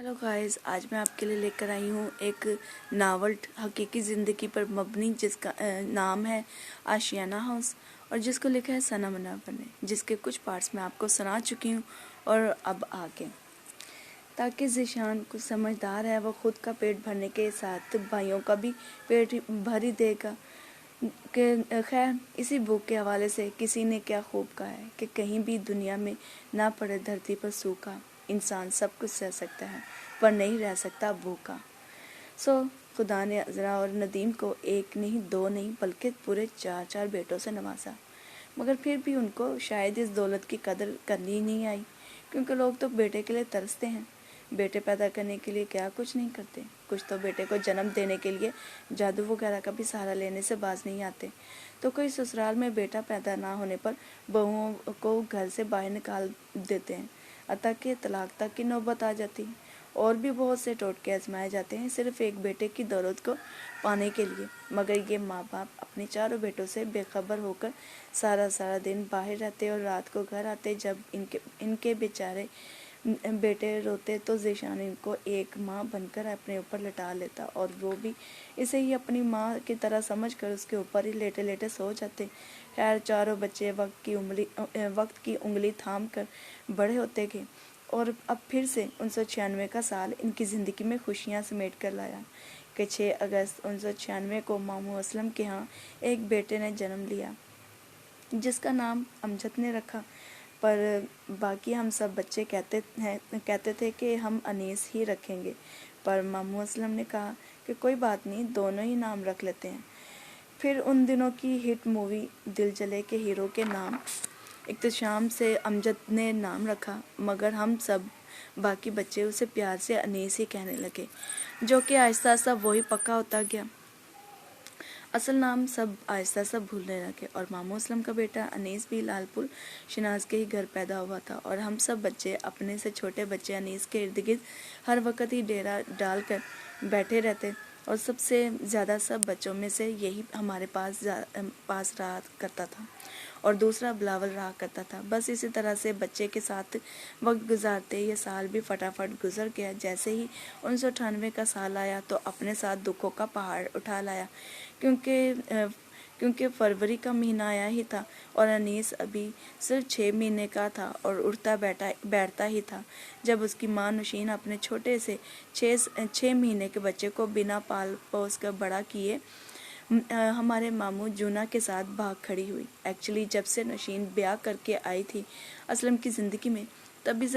Hello guys, आज मैं आपके लिए लेकर आई हूँ एक नावल हकीकी ज़िंदगी पर मबनी जिसका नाम है आशियाना हाउस और जिसको लिखा है सना मुनव्वर ने, जिसके कुछ पार्ट्स मैं आपको सुना चुकी हूँ। और अब आगे ताकि ज़ीशान कुछ समझदार है, वो खुद का पेट भरने के साथ भाइयों का भी पेट भर ही देगा। कि खैर, इसी बुक के हवाले से किसी ने क्या खूब कहा है कि कहीं भी दुनिया में ना पड़े धरती पर सूखा, इंसान सब कुछ सह सकता है पर नहीं रह सकता भूखा। खुदा ने अज़रा और नदीम को एक नहीं दो नहीं बल्कि पूरे 4 बेटों से नवाजा, मगर फिर भी उनको शायद इस दौलत की कदर करनी ही नहीं आई, क्योंकि लोग तो बेटे के लिए तरसते हैं। बेटे पैदा करने के लिए क्या कुछ नहीं करते, कुछ तो बेटे को जन्म देने के लिए जादू वगैरह का भी सहारा लेने से बाज नहीं आते। तो कोई ससुराल में बेटा पैदा ना होने पर बहुओं को घर से बाहर निकाल देते हैं, अतः कि तलाक तक की नौबत आ जाती है। और भी बहुत से टोटके आजमाए जाते हैं सिर्फ एक बेटे की दौलत को पाने के लिए, मगर ये माँ बाप अपने 4 बेटों से बेखबर होकर सारा दिन बाहर रहते और रात को घर आते। जब इनके बेचारे बेटे रोते तो ज़ीशान इनको एक माँ बनकर अपने ऊपर लटा लेता, और वो भी इसे ही अपनी माँ की तरह समझकर उसके ऊपर ही लेटे लेटे सो जाते। खैर, 4 बच्चे वक्त की उंगली थाम कर बड़े होते गए, और अब फिर से 1996 का साल इनकी ज़िंदगी में खुशियाँ समेट कर लाया कि 6 अगस्त 1996 को मामू असलम के यहाँ एक बेटे ने जन्म लिया, जिसका नाम अमजद ने रखा। पर बाकी हम सब बच्चे कहते थे कि हम अनीस ही रखेंगे, पर मामू असलम ने कहा कि कोई बात नहीं, दोनों ही नाम रख लेते हैं। फिर उन दिनों की हिट मूवी दिल जले के हीरो के नाम इख्तिशाम से अमजद ने नाम रखा, मगर हम सब बाकी बच्चे उसे प्यार से अनीस ही कहने लगे, जो कि आहिस्ता आहिस्ता वही पक्का होता गया। असल नाम सब आहिस्ता आहिस्ता भूलने लगे, और मामू असलम का बेटा अनीस भी लालपुर शनाज के ही घर पैदा हुआ था। और हम सब बच्चे अपने से छोटे बच्चे अनीस के इर्द गिर्द हर वक्त ही डेरा डाल कर बैठे रहते, और सबसे ज़्यादा सब बच्चों में से यही हमारे पास रहा करता था, और दूसरा बिलावल रहा करता था। बस इसी तरह से बच्चे के साथ वक्त गुजारते ये साल भी फटाफट गुजर गया। जैसे ही 1998 का साल आया तो अपने साथ दुखों का पहाड़ उठा लाया, क्योंकि फरवरी का महीना आया ही था और अनीस अभी सिर्फ 6 महीने का था और उठता बैठता ही था, जब उसकी माँ नौशीन अपने छोटे से 6 महीने के बच्चे को बिना पाल पोस कर बड़ा किए हमारे मामू जूना के साथ भाग खड़ी हुई। एक्चुअली जब से नौशीन ब्याह करके आई थी असलम की ज़िंदगी में, तभी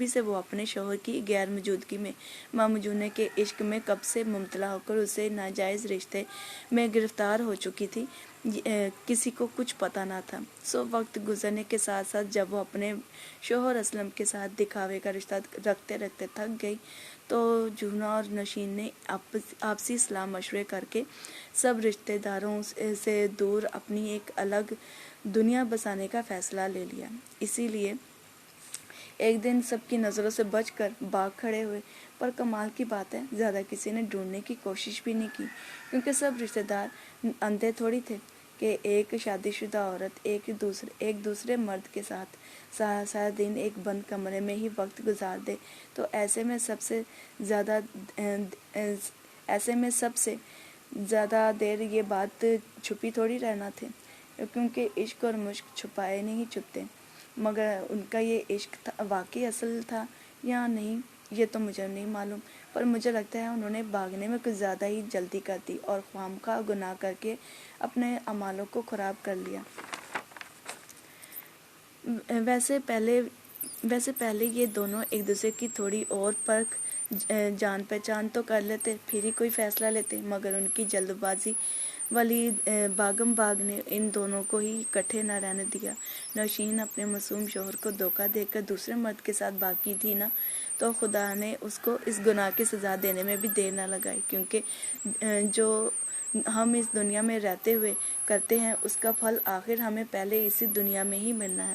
से वो अपने शौहर की गैर मौजूदगी में मामू जूने के इश्क में कब से मुब्तला होकर उसे नाजायज़ रिश्ते में गिरफ्तार हो चुकी थी, किसी को कुछ पता ना था। वक्त गुजरने के साथ साथ जब वो अपने शौहर असलम के साथ दिखावे का रिश्ता रखते रखते थक गई, तो जूना और नौशीन ने आपसी सलाह मशवरे करके सब रिश्तेदारों से दूर अपनी एक अलग दुनिया बसाने का फ़ैसला ले लिया। इसीलिए एक दिन सबकी नज़रों से बचकर भाग खड़े हुए। पर कमाल की बात है, ज़्यादा किसी ने ढूंढने की कोशिश भी नहीं की, क्योंकि सब रिश्तेदार अंधे थोड़ी थे कि एक शादीशुदा औरत एक दूसरे मर्द के साथ सारा दिन एक बंद कमरे में ही वक्त गुजार दे। तो ऐसे में सबसे ज़्यादा देर ये बात छुपी थोड़ी रहना थे, क्योंकि इश्क और मुश्क छुपाए नहीं छुपते। मगर उनका ये इश्क वाकई असल था या नहीं, ये तो मुझे नहीं मालूम, पर मुझे लगता है उन्होंने भागने में कुछ ज़्यादा ही जल्दी कर दी और ख्वामखा गुनाह करके अपने अमालों को ख़राब कर लिया। वैसे पहले ये दोनों एक दूसरे की थोड़ी और परख जान पहचान तो कर लेते, फिर ही कोई फ़ैसला लेते, मगर उनकी जल्दबाजी वाली भागम भाग ने इन दोनों को ही इकट्ठे न रहने दिया। नौशीन अपने मासूम शौहर को धोखा देकर दूसरे मर्द के साथ भागी थी ना, तो खुदा ने उसको इस गुनाह की सज़ा देने में भी देर न लगाई, क्योंकि जो हम इस दुनिया में रहते हुए करते हैं उसका फल आखिर हमें पहले इसी दुनिया में ही मिलना है।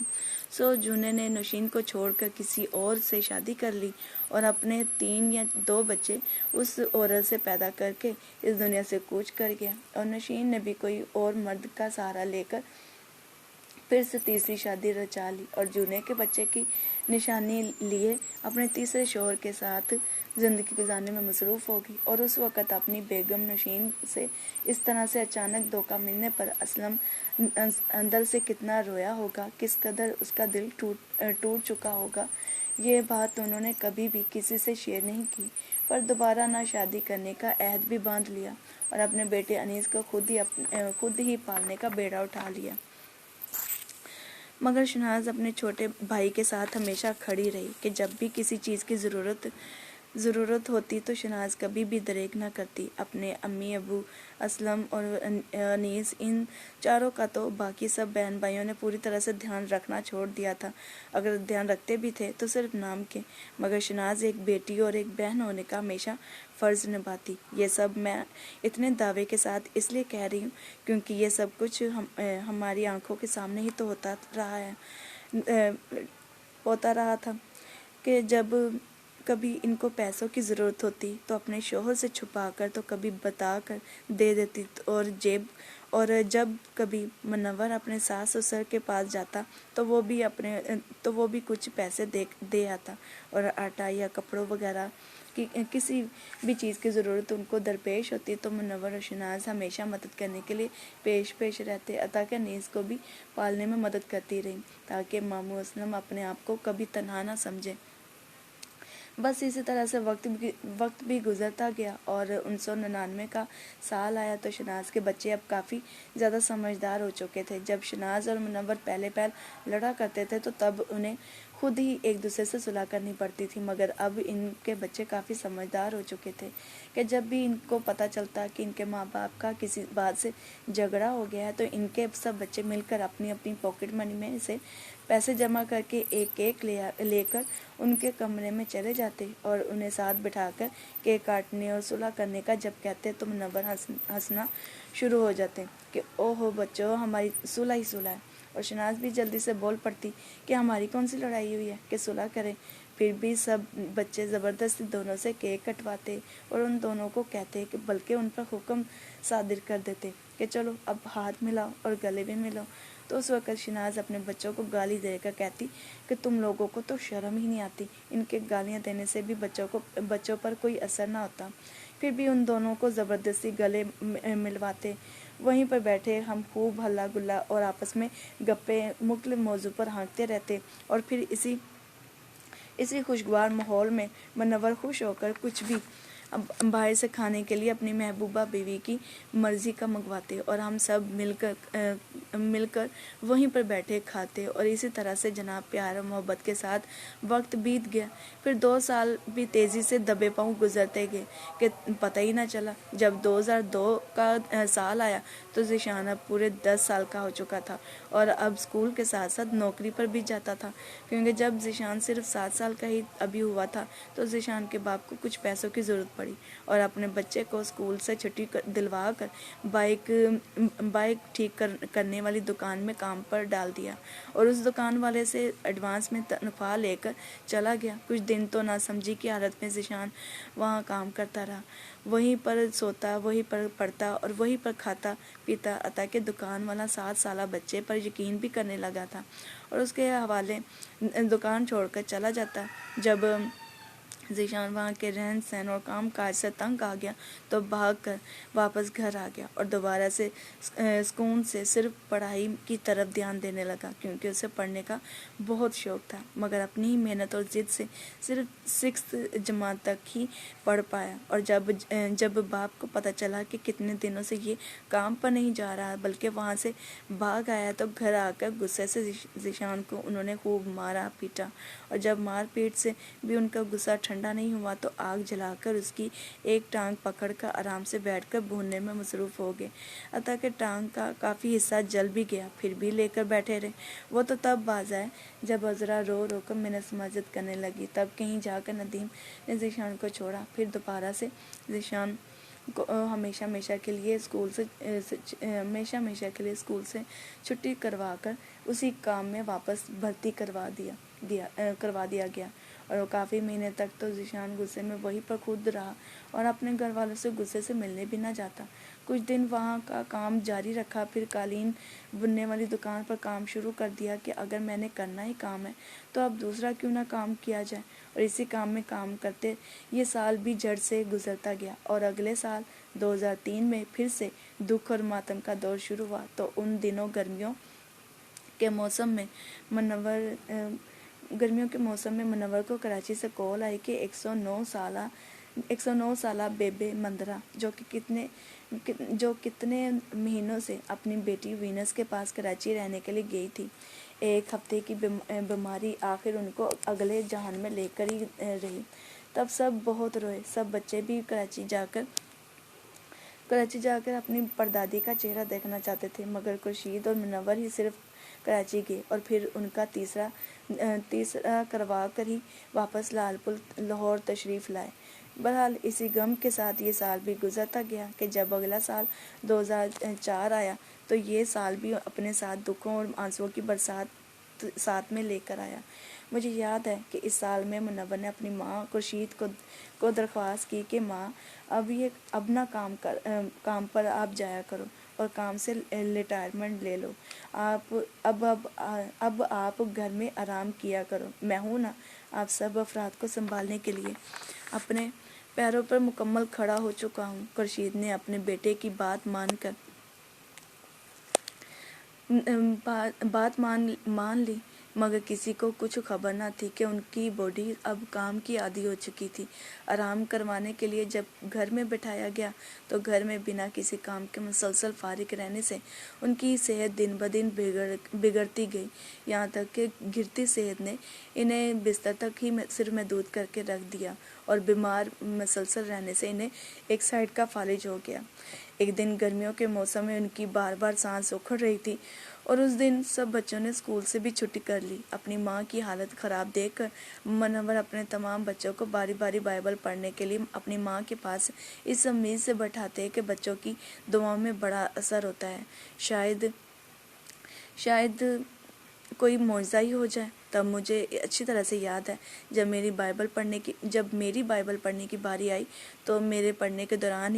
जूने ने नौशीन को छोड़कर किसी और से शादी कर ली और अपने 3 या 2 बच्चे उस औरत से पैदा करके इस दुनिया से कूच कर गया, और नौशीन ने भी कोई और मर्द का सहारा लेकर फिर से तीसरी शादी रचा ली और जूने के बच्चे की निशानी लिए अपने तीसरे शौहर के साथ जिंदगी गुजारने में मसरूफ़ होगी। और उस वक़्त अपनी बेगम नशीन से इस तरह से अचानक धोखा मिलने पर असलम अंदर से कितना रोया होगा, किस कदर उसका दिल टूट चुका होगा। ये बात उन्होंने कभी भी किसी से शेयर नहीं की, पर दोबारा ना शादी करने का अहद भी बांध लिया और अपने बेटे अनीस को खुद ही पालने का बेड़ा उठा लिया। मगर शहनाज अपने छोटे भाई के साथ हमेशा खड़ी रही कि जब भी किसी चीज़ की ज़रूरत होती तो शहनाज कभी भी दरेक न करती। अपने अम्मी अबू, असलम और अनीस, इन चारों का तो बाकी सब बहन भाइयों ने पूरी तरह से ध्यान रखना छोड़ दिया था। अगर ध्यान रखते भी थे तो सिर्फ नाम के। मगर शहनाज एक बेटी और एक बहन होने का हमेशा फ़र्ज़ निभाती। ये सब मैं इतने दावे के साथ इसलिए कह रही हूँ क्योंकि ये सब कुछ हमारी आंखों के सामने ही तो होता रहा था कि जब कभी इनको पैसों की ज़रूरत होती तो अपने शोहर से छुपाकर तो कभी बताकर दे देती, और जब कभी मुनव्वर अपने सास ससुर के पास जाता तो वो भी कुछ पैसे दे आता, और आटा या कपड़ों वगैरह की किसी भी चीज़ की ज़रूरत उनको दरपेश होती तो मुनव्वर और शहनाज हमेशा मदद करने के लिए पेश रहते, अता कि अनीस को भी पालने में मदद करती रही ताकि मामू असलम अपने आप को कभी तन्हा ना समझे। बस इसी तरह से वक्त भी गुजरता गया और 1999 का साल आया तो शहनाज के बच्चे अब काफ़ी ज़्यादा समझदार हो चुके थे। जब शहनाज और मुनव्वर पहले लड़ा करते थे तो तब उन्हें खुद ही एक दूसरे से सुलह करनी पड़ती थी, मगर अब इनके बच्चे काफ़ी समझदार हो चुके थे कि जब भी इनको पता चलता कि इनके माँ बाप का किसी बात से झगड़ा हो गया है तो इनके सब बच्चे मिलकर अपनी अपनी पॉकेट मनी में से पैसे जमा करके एक लेकर उनके कमरे में चले जाते और उन्हें साथ बिठाकर केक काटने और सुलह करने का जब कहते तो मुनव्वर हंसना शुरू हो जाते कि ओहो बच्चों, हमारी सुलह ही सुलह है। और शहनाज भी जल्दी से बोल पड़ती कि हमारी कौन सी लड़ाई हुई है कि सुलह करें। फिर भी सब बच्चे ज़बरदस्ती दोनों से केक कटवाते और उन दोनों को कहते कि बल्कि उन पर हुक्म सादिर कर देते कि चलो अब हाथ मिलाओ और गले भी मिलाओ। तो उस वक़्त शहनाज अपने बच्चों को गाली देकर कहती कि तुम लोगों को तो शर्म ही नहीं आती, इनके गालियाँ देने से भी बच्चों पर कोई असर ना होता। फिर भी उन दोनों को ज़बरदस्ती गले मिलवाते। वहीं पर बैठे हम खूब हल्ला गुल्ला और आपस में गप्पे मुख्तलिफ मौजू पर हाँकते रहते और फिर इसी खुशगवार माहौल में मुनव्वर खुश होकर कुछ भी बाहर से खाने के लिए अपनी महबूबा बीवी की मर्ज़ी का मंगवाते और हम सब मिलकर वहीं पर बैठे खाते और इसी तरह से जनाब प्यार और मोहब्बत के साथ वक्त बीत गया। फिर 2 साल भी तेज़ी से दबे पाँव गुजरते गए कि पता ही ना चला। जब 2002 का साल आया तो ज़ीशान अब पूरे 10 साल का हो चुका था और अब स्कूल के साथ साथ नौकरी पर भी जाता था, क्योंकि जब ज़ीशान सिर्फ 7 साल का ही अभी हुआ था तो ज़ीशान के बाप को कुछ पैसों की ज़रूरत पड़ी और अपने बच्चे को स्कूल से छुट्टी दिलवा कर बाइक ठीक करने वाली दुकान में काम पर डाल दिया और उस दुकान वाले से एडवांस में तनख्वाह लेकर चला गया। कुछ दिन तो नासमझी की हालत में ज़ीशान वहाँ काम करता रहा, वहीं पर सोता, वहीं पर पढ़ता और वहीं पर खाता पीता, अतः के दुकान वाला 7 साला बच्चे पर यकीन भी करने लगा था और उसके हवाले दुकान छोड़कर चला जाता। जब ज़ीशान वहाँ के रहन सहन और काम काज से तंग आ गया तो भाग कर वापस घर आ गया और दोबारा से सुकून से सिर्फ पढ़ाई की तरफ ध्यान देने लगा, क्योंकि उसे पढ़ने का बहुत शौक़ था, मगर अपनी ही मेहनत और ज़िद से सिर्फ 6th जमात तक ही पढ़ पाया। और जब बाप को पता चला कि कितने दिनों से ये काम पर नहीं जा रहा बल्कि वहाँ से भाग आया तो घर आकर गुस्से से ज़ीशान को उन्होंने खूब मारा पीटा और जब मार पीट से भी उनका गुस्सा ठंडा नहीं हुआ तो आग जलाकर उसकी एक टांग पकड़कर आराम से बैठकर भूनने में मसरूफ़ हो गए। अतः के टांग का काफ़ी हिस्सा जल भी गया, फिर भी लेकर बैठे रहे। वो तो तब बाज आए जब अज़रा रो रो कर मिन्नत समाजत करने लगी। तब कहीं जाकर नदीम ने ज़ीशान को छोड़ा। फिर दोबारा से ज़ीशान को हमेशा हमेशा के लिए स्कूल से छुट्टी करवा कर उसी काम में वापस भर्ती करवा दिया गया और काफ़ी महीने तक तो ज़ीशान गुस्से में वहीं पर खुद रहा और अपने घर वालों से गुस्से से मिलने भी ना जाता। कुछ दिन वहाँ का काम जारी रखा, फिर कालीन बुनने वाली दुकान पर काम शुरू कर दिया कि अगर मैंने करना ही काम है तो अब दूसरा क्यों ना काम किया जाए। और इसी काम में काम करते ये साल भी जड़ से गुजरता गया और अगले साल 2003 में फिर से दुख और मातम का दौर शुरू हुआ। तो उन दिनों गर्मियों के मौसम में मुनव्वर को कराची से कॉल आई कि 109 साला बेबे मंदरा जो कितने महीनों से अपनी बेटी वीनस के पास कराची रहने के लिए गई थी, एक हफ्ते की बीमारी आखिर उनको अगले जहान में लेकर ही रही। तब सब बहुत रोए। सब बच्चे भी कराची जाकर अपनी परदादी का चेहरा देखना चाहते थे, मगर खुर्शीद और मुनव्वर ही सिर्फ कराची गए और फिर उनका तीसरा करवा कर ही वापस लाहौर तशरीफ़ लाए। बहरहाल इसी गम के साथ ये साल भी गुजरता गया कि जब अगला साल 2004 आया तो ये साल भी अपने साथ दुखों और आंसुओं की बरसात साथ में लेकर आया। मुझे याद है कि इस साल में मुनव्वर ने अपनी माँ खुर्शीद को दरख्वास्त की कि माँ अब ना काम पर आप जाया करो और काम से रिटायरमेंट ले लो। अब आप घर में आराम किया करो। मैं हूँ ना आप सब अफराद को संभालने के लिए। अपने पैरों पर मुकम्मल खड़ा हो चुका हूँ। खुर्शीद ने अपने बेटे की बात मान ली, मगर किसी को कुछ खबर न थी कि उनकी बॉडी अब काम की आदी हो चुकी थी। आराम करवाने के लिए जब घर में बिठाया गया तो घर में बिना किसी काम के मुसलसल फारिग रहने से उनकी सेहत दिन ब दिन बिगड़ती गई। यहाँ तक कि गिरती सेहत ने इन्हें बिस्तर तक ही सिर महदूद करके रख दिया और बीमार मुसलसल रहने से इन्हें एक साइड का फालिज हो गया। एक दिन गर्मियों के मौसम में उनकी बार बार सांस उखड़ रही थी और उस दिन सब बच्चों ने स्कूल से भी छुट्टी कर ली। अपनी माँ की हालत ख़राब देखकर मुनव्वर अपने तमाम बच्चों को बारी बारी बाइबल पढ़ने के लिए अपनी माँ के पास इस उम्मीद से बैठाते कि बच्चों की दुआओं में बड़ा असर होता है, शायद कोई मौजज़ा ही हो जाए। तब मुझे अच्छी तरह से याद है जब मेरी बाइबल पढ़ने की बारी आई तो मेरे पढ़ने के दौरान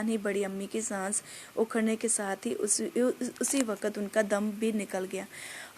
ही बड़ी अम्मी की सांस उखड़ने के साथ ही उसी वक़्त उनका दम भी निकल गया।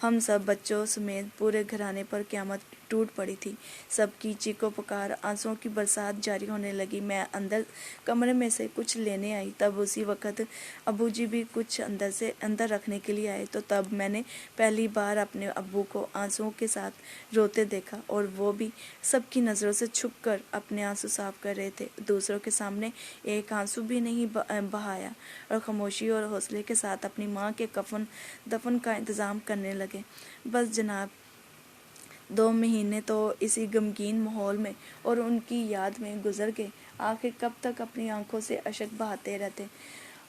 हम सब बच्चों समेत पूरे घराने पर क़यामत टूट पड़ी थी। सबकी चीखों पुकार, आंसुओं की बरसात जारी होने लगी। मैं अंदर कमरे में से कुछ लेने आई, तब उसी वक़्त अबू जी भी कुछ अंदर रखने के लिए आए। तो तब मैंने पहली बार अपने अब्बू को आंसुओं के साथ रोते देखा और वो भी सबकी नज़रों से छुपकर अपने आंसू साफ कर रहे थे। दूसरों के सामने एक आंसू भी नहीं बहाया और खामोशी और हौसले के साथ अपनी माँ के दफन का इंतज़ाम करने लगे। बस जनाब, 2 महीने तो इसी गमगीन माहौल में और उनकी याद में गुजर गए। आखिर कब तक अपनी आंखों से अश्क बहाते रहते।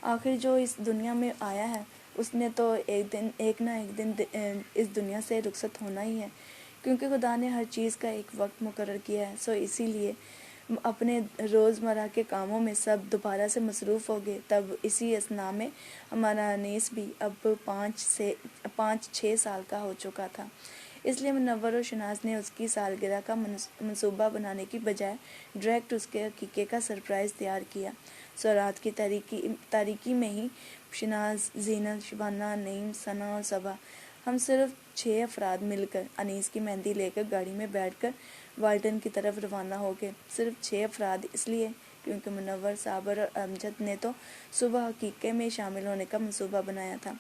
आखिर जो इस दुनिया में आया है उसने तो एक ना एक दिन इस दुनिया से रुखसत होना ही है, क्योंकि खुदा ने हर चीज़ का एक वक्त मुकर्रर किया है। सो इसीलिए अपने रोज़मर्रा के कामों में सब दोबारा से मसरूफ़ हो गए। तब इसी असना में हमारा अनीस भी अब 5-6 साल का हो चुका था। इसलिए मुनव्वर और शनाज ने उसकी सालगिरह का मंसूबा बनाने की बजाय डायरेक्ट उसके अकीक़े का सरप्राइज़ तैयार किया। सो रात की तारीकी में ही शनाज, ज़ीनत, शबाना, नईम, सना और सबा, हम सिर्फ 6 अफराद मिलकर अनीस की मेहंदी लेकर गाड़ी में बैठकर वाल्टन की तरफ रवाना हो गए। सिर्फ 6 अफराद इसलिए क्योंकि मुनव्वर, साबर और अमजद ने तो सुबह हकीक़े में शामिल होने का मंसूबा बनाया था,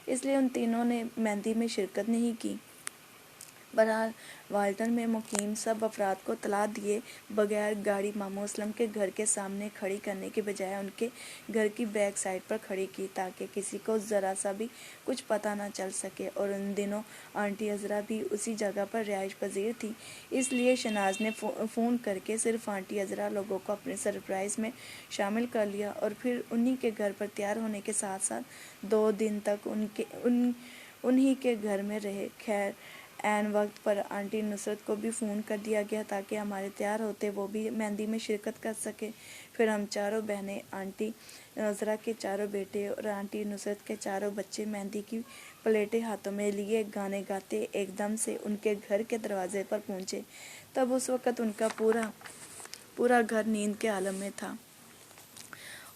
इसलिए उन तीनों ने मेहंदी में शिरकत नहीं की। बहरहाल वाल्टन में मुकीम सब अफराद को तला दिए बगैर गाड़ी मामू असलम के घर के सामने खड़ी करने के बजाय उनके घर की बैक साइड पर खड़ी की, ताकि किसी को ज़रा सा भी कुछ पता ना चल सके। और उन दिनों आंटी अज़रा भी उसी जगह पर रिहाइश पजीर थी, इसलिए शनाज ने फ़ोन करके सिर्फ आंटी अज़रा लोगों को अपने सरप्राइज़ में शामिल कर लिया और फिर उन्हीं के घर पर तैयार होने के साथ साथ 2 दिन तक उन्हीं के घर में रहे। खैर, ऐन वक्त पर आंटी नुसरत को भी फ़ोन कर दिया गया ताकि हमारे तैयार होते वो भी मेहंदी में शिरकत कर सके। फिर हम चारों बहनें, आंटी अज़रा के चारों बेटे और आंटी नुसरत के चारों बच्चे मेहंदी की प्लेटें हाथों में लिए गाने गाते एकदम से उनके घर के दरवाजे पर पहुंचे। तब उस वक़्त उनका पूरा घर नींद के आलम में था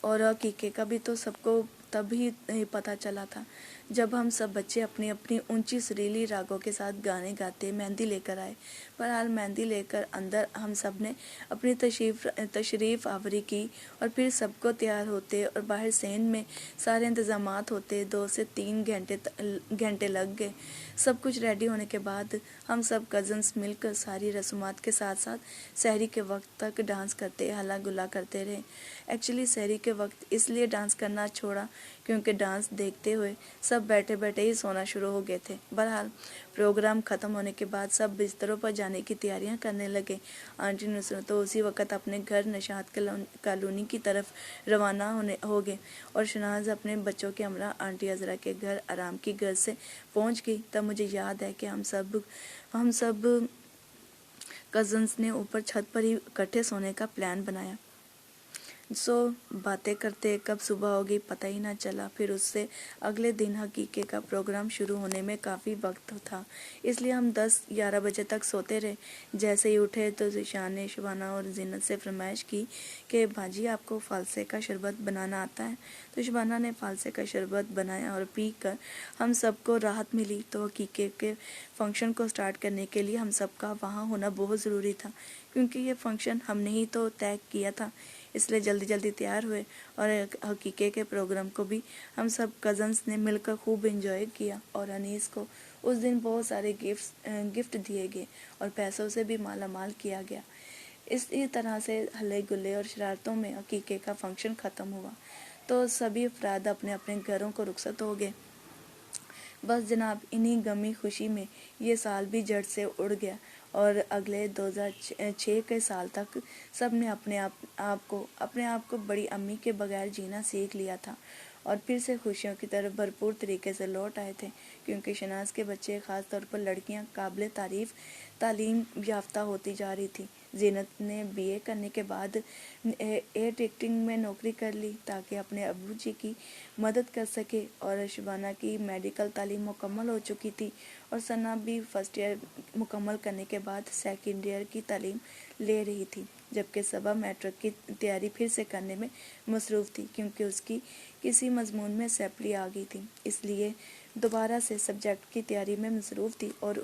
और हकीके का भी तो सबको तभी पता चला था जब हम सब बच्चे अपनी अपनी ऊंची सुरीली रागों के साथ गाने गाते मेहंदी लेकर आए। बहरहाल मेहंदी लेकर अंदर हम सब ने अपनी तशरीफ़ आवरी की और फिर सबको तैयार होते और बाहर सेन में सारे इंतज़ामात होते 2 से 3 घंटे लग गए। सब कुछ रेडी होने के बाद हम सब कज़न्स मिलकर सारी रस्मात के साथ साथ सहरी के वक्त तक डांस करते हल्ला गुल्ला करते रहे। एक्चुअली सहरी के वक्त इसलिए डांस करना छोड़ा क्योंकि डांस देखते हुए सब बैठे बैठे ही सोना शुरू हो गए थे। बहरहाल प्रोग्राम ख़त्म होने के बाद सब बिस्तरों पर जाने की तैयारियां करने लगे। आंटी नुसरत तो उसी वक्त अपने घर निशात कॉलोनी की तरफ रवाना हो गए और शनाज अपने बच्चों के हमरा आंटी अजरा के घर आराम की घर से पहुंच गई। तब मुझे याद है कि हम सब कज़न्स ने ऊपर छत पर ही इकट्ठे सोने का प्लान बनाया। बातें करते कब सुबह हो गई पता ही ना चला। फिर उससे अगले दिन हकीके का प्रोग्राम शुरू होने में काफ़ी वक्त था, इसलिए हम 10-11 बजे तक सोते रहे। जैसे ही उठे तो ज़ीशान ने शबाना और ज़ीनत से फरमाइश की कि भाजी आपको फालसे का शरबत बनाना आता है। तो शबाना ने फालसे का शरबत बनाया और पी कर हम सबको राहत मिली। तो हकीके के फंक्शन को स्टार्ट करने के लिए हम सबका वहाँ होना बहुत ज़रूरी था, क्योंकि ये फंक्शन हमने ही तो तय किया था। इसलिए जल्दी जल्दी तैयार हुए और हकीके के प्रोग्राम को भी हम सब कज़न्स ने मिलकर खूब एंजॉय किया। और अनीस को उस दिन बहुत सारे गिफ्ट दिए गए और पैसों से भी माला माल किया गया। इसी तरह से हल्ले गुल्ले और शरारतों में हकीके का फंक्शन ख़त्म हुआ तो सभी अफराद अपने अपने घरों को रुखसत हो गए। बस जनाब, इन्हीं गमी खुशी में ये साल भी जड़ से उड़ गया और अगले 2006 के साल तक सब ने अपने आप को बड़ी अम्मी के बगैर जीना सीख लिया था और फिर से खुशियों की तरफ भरपूर तरीके से लौट आए थे, क्योंकि शनाज के बच्चे, ख़ास तौर पर लड़कियां, काबिल तारीफ़ तालीम याफ्ता होती जा रही थी। ज़ीनत ने बीए करने के बाद एयर टिकटिंग में नौकरी कर ली ताकि अपने अब्बू जी की मदद कर सके और शबाना की मेडिकल तालीम मुकम्मल हो चुकी थी और सना भी फर्स्ट ईयर मुकम्मल करने के बाद सेकंड ईयर की तालीम ले रही थी, जबकि सबा मैट्रिक की तैयारी फिर से करने में मसरूफ़ थी, क्योंकि उसकी किसी मजमून में सैपली आ गई थी, इसलिए दोबारा से सब्जेक्ट की तैयारी में मसरूफ़ थी। और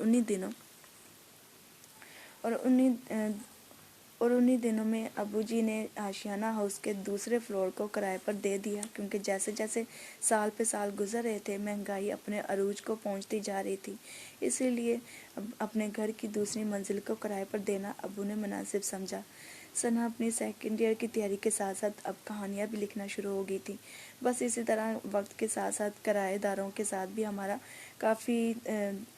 उन्हीं दिनों में अबू जी ने आशियाना हाउस के दूसरे फ्लोर को किराए पर दे दिया, क्योंकि जैसे जैसे साल पे साल गुजर रहे थे महंगाई अपने अरूज को पहुंचती जा रही थी। इसीलिए अपने घर की दूसरी मंजिल को किराए पर देना अबू ने मुनासिब समझा। सना अपनी सेकंड ईयर की तैयारी के साथ साथ अब कहानियाँ भी लिखना शुरू हो गई थी। बस इसी तरह वक्त के साथ साथ किराएदारों के साथ भी हमारा काफ़ी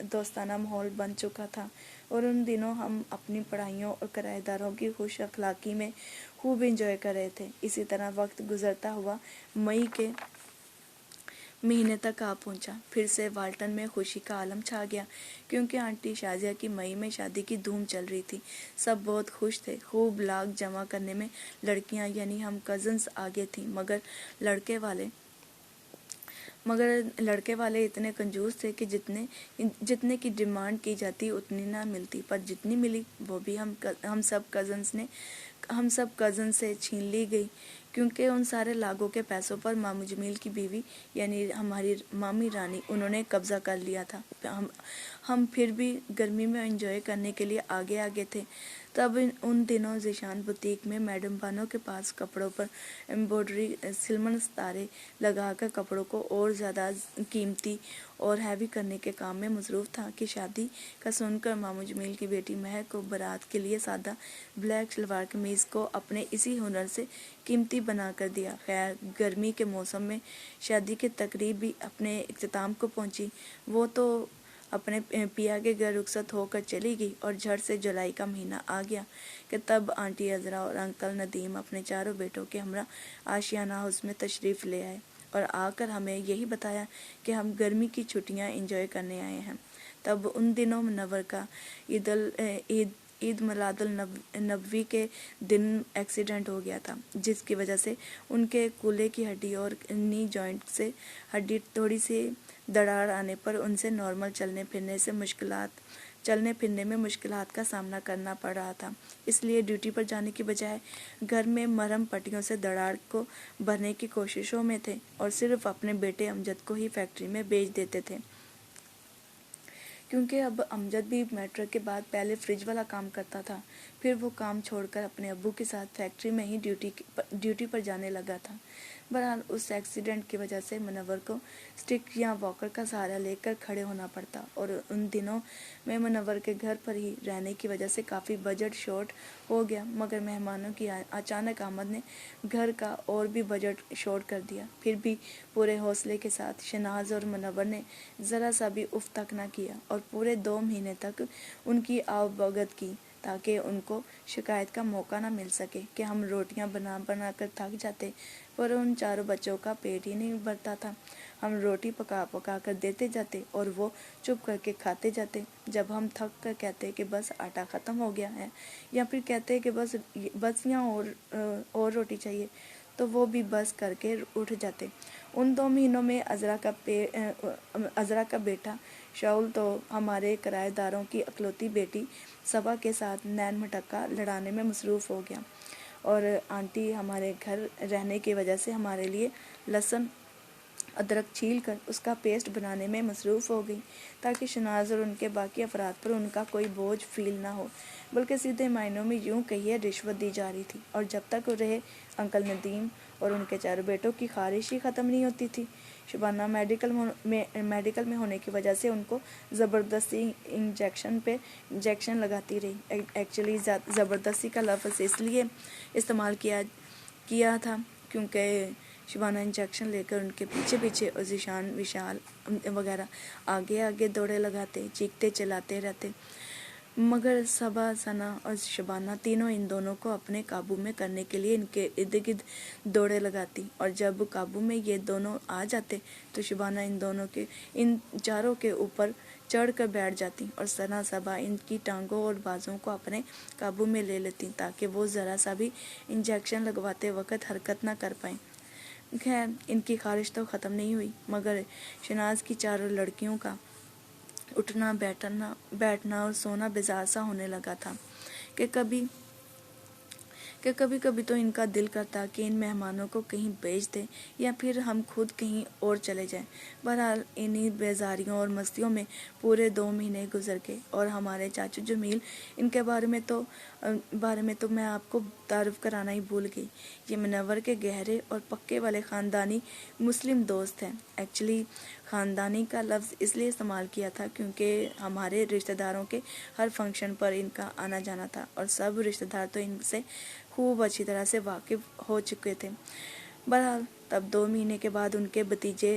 दोस्ताना माहौल बन चुका था और उन दिनों हम अपनी पढ़ाइयों और किराएदारों की खुश अखलाकी में खूब एंजॉय कर रहे थे। इसी तरह वक्त गुजरता हुआ मई के महीने तक आ पहुंचा। फिर से वाल्टन में खुशी का आलम छा गया, क्योंकि आंटी शाजिया की मई में शादी की धूम चल रही थी। सब बहुत खुश थे। खूब लाख जमा करने में लड़कियां यानी हम कज़न्स आगे थी, मगर लड़के वाले इतने कंजूस थे कि जितने की डिमांड की जाती उतनी ना मिलती, पर जितनी मिली वो भी हम सब कज़न से छीन ली गई, क्योंकि उन सारे लागों के पैसों पर मामू जमील की बीवी यानी हमारी मामी रानी उन्होंने कब्जा कर लिया था। हम फिर भी गर्मी में एंजॉय करने के लिए आगे आगे थे। तब उन दिनों ज़ीशान बुटीक में मैडम बानो के पास कपड़ों पर एम्ब्रॉयडरी सिलमन सितारे लगाकर कपड़ों को और ज़्यादा कीमती और हैवी करने के काम में मसरूफ़ था कि शादी का सुनकर मामू जमील की बेटी महक को बारात के लिए सादा ब्लैक शलवार कमीज़ को अपने इसी हुनर से कीमती बना कर दिया। खैर, गर्मी के मौसम में शादी की तकरीब भी अपने इख्तिताम को पहुंची। वो तो अपने पिया के घर रुखसत होकर चली गई और झट से जुलाई का महीना आ गया कि तब आंटी अजरा और अंकल नदीम अपने चारों बेटों के हमरा आशियाना हाउस में तशरीफ़ ले आए और आकर हमें यही बताया कि हम गर्मी की छुट्टियां एंजॉय करने आए हैं। तब उन दिनों मुनव्वर का ईद मिलादुल नबवी के दिन एक्सीडेंट हो गया था, जिसकी वजह से उनके कूल्हे की हड्डी और नी जॉइंट से हड्डी थोड़ी सी दरार आने पर उनसे नॉर्मल चलने फिरने में मुश्किलात का सामना करना पड़ रहा था। इसलिए ड्यूटी पर जाने की बजाय घर में मरहम पट्टियों से दरार को भरने की कोशिशों में थे और सिर्फ अपने बेटे अमजद को ही फैक्ट्री में भेज देते थे, क्योंकि अब अमजद भी मैट्रिक के बाद पहले फ्रिज वाला काम करता था, फिर वो काम छोड़कर अपने अब्बू के साथ फैक्ट्री में ही ड्यूटी पर जाने लगा था। बहरहाल उस एक्सीडेंट की वजह से मुनव्वर को स्टिक या वॉकर का सहारा लेकर खड़े होना पड़ता और उन दिनों में मुनव्वर के घर पर ही रहने की वजह से काफ़ी बजट शॉर्ट हो गया, मगर मेहमानों की अचानक आमद ने घर का और भी बजट शॉर्ट कर दिया। फिर भी पूरे हौसले के साथ शनाज और मुनव्वर ने ज़रा सा भी उफ तक न किया और पूरे 2 महीने तक उनकी आवभगत की, ताकि उनको शिकायत का मौका न मिल सके कि हम रोटियां बना बना कर थक जाते, पर उन चारों बच्चों का पेट ही नहीं भरता था। हम रोटी पका पका कर देते जाते और वो चुप करके खाते जाते। जब हम थक कर कहते कि बस आटा ख़त्म हो गया है, या फिर कहते कि बस यहाँ और रोटी चाहिए, तो वो भी बस करके उठ जाते। उन 2 महीनों में अजरा का बेटा शाउल तो हमारे किराएदारों की अकलौती बेटी सबा के साथ नैन मटक्का लड़ाने में मसरूफ़ हो गया, और आंटी हमारे घर रहने की वजह से हमारे लिए लहसुन अदरक छील कर उसका पेस्ट बनाने में मसरूफ़ हो गई, ताकि शनाज और उनके बाकी अफराद पर उनका कोई बोझ फील ना हो, बल्कि सीधे मायनों में यूं कहिए रिश्वत दी जा रही थी। और जब तक रहे अंकल नदीम और उनके 4 बेटों की ख़ारिश ही ख़त्म नहीं होती थी। शबाना मेडिकल में होने की वजह से उनको ज़बरदस्ती इंजेक्शन लगाती रही। एक्चुअली ज़बरदस्ती का लफ्ज़ इसलिए इस्तेमाल किया था क्योंकि शबाना इंजेक्शन लेकर उनके पीछे पीछे और ज़ीशान विशाल वगैरह आगे आगे दौड़े लगाते, चीखते चिल्लाते रहते, मगर सबा, सना और शबाना तीनों इन दोनों को अपने काबू में करने के लिए इनके इर्द गिर्द दौड़े लगाती, और जब काबू में ये दोनों आ जाते तो शबाना इन चारों के ऊपर चढ़ कर बैठ जाती और सना सबा इनकी टांगों और बाजों को अपने काबू में ले लेती, ताकि वो ज़रा सा भी इंजेक्शन लगवाते वक्त हरकत ना कर पाएँ। खैर, इनकी ख्वाहिश तो ख़त्म नहीं हुई, मगर शनाज की 4 लड़कियों का उठना बैठना और सोना बेजार सा होने लगा था कि कभी कभी तो इनका दिल करता कि इन मेहमानों को कहीं भेज दें या फिर हम खुद कहीं और चले जाएं। बहरहाल इन्हीं बेजारियों और मस्तियों में पूरे 2 महीने गुजर गए, और हमारे चाचू जमील, इनके बारे में तो मैं आपको तारुफ कराना ही भूल गई। ये मुनव्वर के गहरे और पक्के वाले ख़ानदानी मुस्लिम दोस्त हैं। एक्चुअली ख़ानदानी का लफ्ज़ इसलिए इस्तेमाल किया था क्योंकि हमारे रिश्तेदारों के हर फंक्शन पर इनका आना जाना था, और सब रिश्तेदार तो इनसे खूब अच्छी तरह से वाकिफ़ हो चुके थे। बहरहाल तब 2 महीने के बाद उनके भतीजे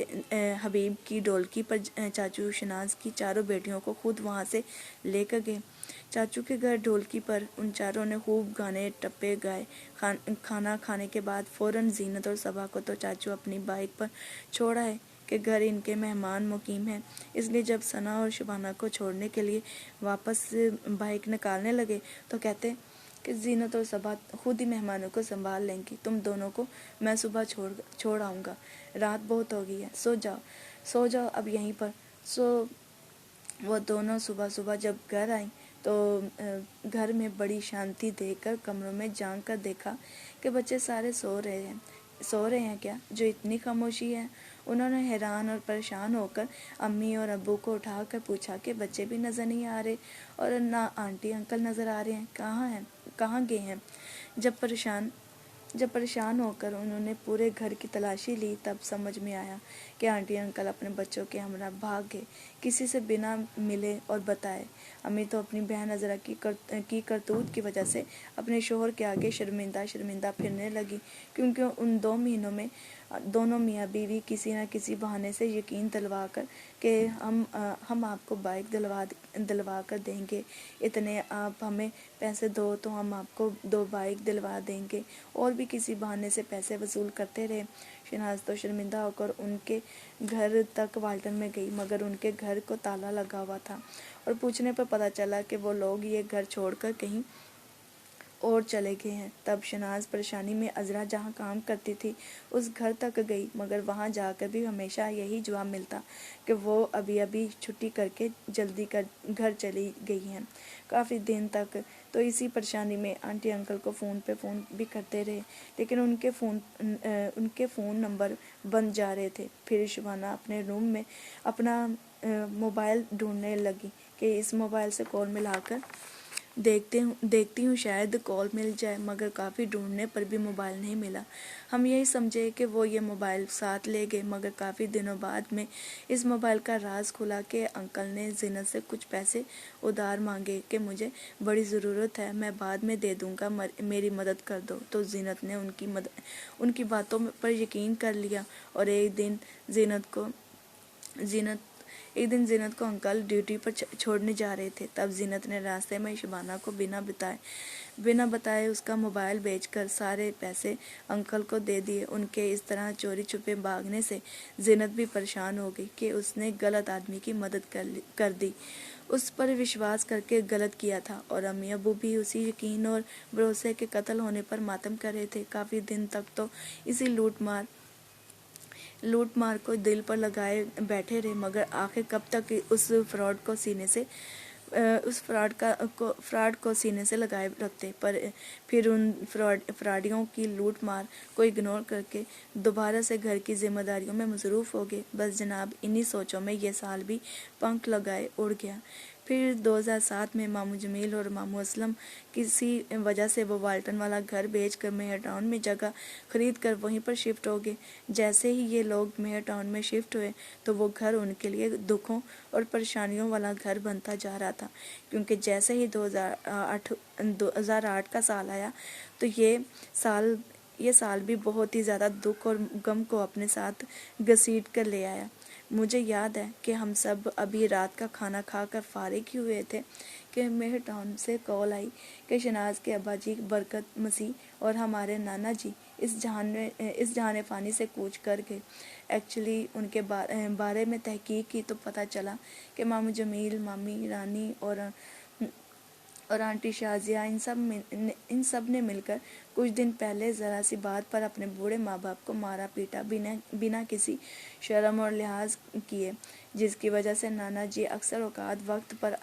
हबीब की डोलकी पर चाचू शनाज की 4 बेटियों को खुद वहाँ से लेकर गए। चाचू के घर ढोलकी पर उन चारों ने खूब गाने टप्पे गाए। खाना खाने के बाद फ़ौरन जीनत और सबा को तो चाचू अपनी बाइक पर छोड़ आए कि घर इनके मेहमान मुकीम हैं, इसलिए जब सना और शबाना को छोड़ने के लिए वापस बाइक निकालने लगे तो कहते कि जीनत और सबा खुद ही मेहमानों को संभाल लेंगी, तुम दोनों को मैं सुबह छोड़ आऊँगा, रात बहुत हो गई है, सो जाओ अब यहीं पर। वो दोनों सुबह जब घर आई तो घर में बड़ी शांति देखकर कमरों में झांक कर देखा कि बच्चे सारे सो रहे हैं क्या, जो इतनी खामोशी है। उन्होंने हैरान और परेशान होकर अम्मी और अब्बू को उठाकर पूछा कि बच्चे भी नज़र नहीं आ रहे और ना आंटी अंकल नज़र आ रहे हैं, कहाँ गए हैं। जब परेशान होकर उन्होंने पूरे घर की तलाशी ली, तब समझ में आया कि आंटी अंकल अपने बच्चों के हमरा भाग गए, किसी से बिना मिले और बताए। अम्मी तो अपनी बहन अजरा की करतूत की वजह से अपने शोहर के आगे शर्मिंदा फिरने लगी, क्योंकि उन 2 महीनों में दोनों मियाँ बीवी किसी न किसी बहाने से यकीन दिलवा कर कि हम आपको बाइक दिलवा कर देंगे, इतने आप हमें पैसे दो तो हम आपको 2 बाइक दिलवा देंगे, और भी किसी बहाने से पैसे वसूल करते रहे। शनाज तो शर्मिंदा होकर उनके घर तक वाल्टन में गई, मगर उनके घर को ताला लगा हुआ था, और पूछने पर पता चला कि वो लोग ये घर छोड़कर कहीं اور چلے گئے ہیں۔ تب شناز پریشانی میں عذرا جہاں کام کرتی تھی اس گھر تک گئی، مگر وہاں جا کر بھی ہمیشہ یہی جواب ملتا کہ وہ ابھی چھٹی کر کے جلدی گھر چلی گئی ہیں۔ کافی دن تک تو اسی پریشانی میں آنٹی انکل کو فون پہ فون بھی کرتے رہے، لیکن ان کے فون نمبر بند جا رہے تھے۔ پھر شبانہ اپنے روم میں اپنا موبائل ڈھونڈنے لگی کہ اس موبائل سے کال ملا کر دیکھتی ہوں شاید کال مل جائے، مگر کافی ڈھونڈنے پر بھی موبائل نہیں ملا۔ ہم یہی سمجھے کہ وہ یہ موبائل ساتھ لے گئے، مگر کافی دنوں بعد میں اس موبائل کا راز کھلا کہ انکل نے زینت سے کچھ پیسے ادھار مانگے کہ مجھے بڑی ضرورت ہے، میں بعد میں دے دوں گا، میری مدد کر دو۔ تو زینت نے ان کی باتوں پر یقین کر لیا، اور ایک دن زینت کو انکل ڈیوٹی پر چھوڑنے جا رہے تھے۔ تب زینت نے راستے میں شبانہ کو بنا بتائے اس کا موبائل بیچ کر سارے پیسے انکل کو دے دیے۔ ان کے اس طرح چوری چھپے بھاگنے سے زینت بھی پریشان ہو گئی کہ اس نے غلط آدمی کی مدد کر دی، اس پر وشواس کر کے غلط کیا تھا، اور امی ابو بھی اسی یقین اور بھروسے کے قتل ہونے پر ماتم کر رہے تھے۔ کافی دن تک تو اسی لوٹ مار کو دل پر لگائے بیٹھے رہے، مگر آخر کب تک اس فراڈ کو سینے سے لگائے رکھتے۔ پھر ان فراڈیوں کی لوٹ مار کو اگنور کر کے دوبارہ سے گھر کی ذمہ داریوں میں مصروف ہو گئے۔ بس جناب انہی سوچوں میں یہ سال بھی پنکھ لگائے اڑ گیا۔ پھر 2007 میں ماموں جمیل اور ماموں اسلم کسی وجہ سے وہ والٹن والا گھر بیچ کر مہر ٹاؤن میں جگہ خرید کر وہیں پر شفٹ ہو گئے۔ جیسے ہی یہ لوگ مہر ٹاؤن میں شفٹ ہوئے تو وہ گھر ان کے لیے دکھوں اور پریشانیوں والا گھر بنتا جا رہا تھا، کیونکہ جیسے ہی 2008 کا سال آیا تو یہ سال بھی بہت ہی زیادہ دکھ اور غم کو اپنے ساتھ گھسیٹ کر لے آیا۔ مجھے یاد ہے کہ ہم سب ابھی رات کا کھانا کھا کر فارغ ہی ہوئے تھے کہ مہر ٹاؤن سے کال آئی کہ شناز کے ابا جی برکت مسیح اور ہمارے نانا جی اس جہان فانی سے کوچ کر گئے۔ ایکچولی ان کے بارے میں تحقیق کی تو پتہ چلا کہ ماموں جمیل، مامی رانی اور آنٹی شازیہ ان سب نے مل کر کچھ دن پہلے ذرا سی بات پر اپنے بوڑھے ماں باپ کو مارا پیٹا بنا کسی شرم اور لحاظ کیے، جس کی وجہ سے نانا جی اکثر اوقات وقت پر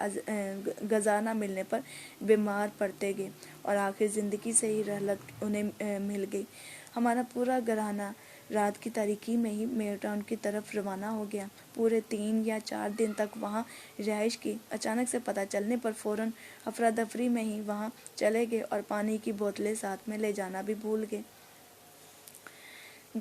غذا نہ ملنے پر بیمار پڑتے گئے، اور آخر زندگی سے ہی رحلت انہیں مل گئی۔ ہمارا پورا گھرانہ رات کی تاریکی میں ہی مہر ٹاؤن کی طرف روانہ ہو گیا۔ پورے 3 یا 4 دن تک وہاں رہائش کی۔ اچانک سے پتہ چلنے پر فوراً افراتفری میں ہی وہاں چلے گئے اور پانی کی بوتلیں ساتھ میں لے جانا بھی بھول گئے،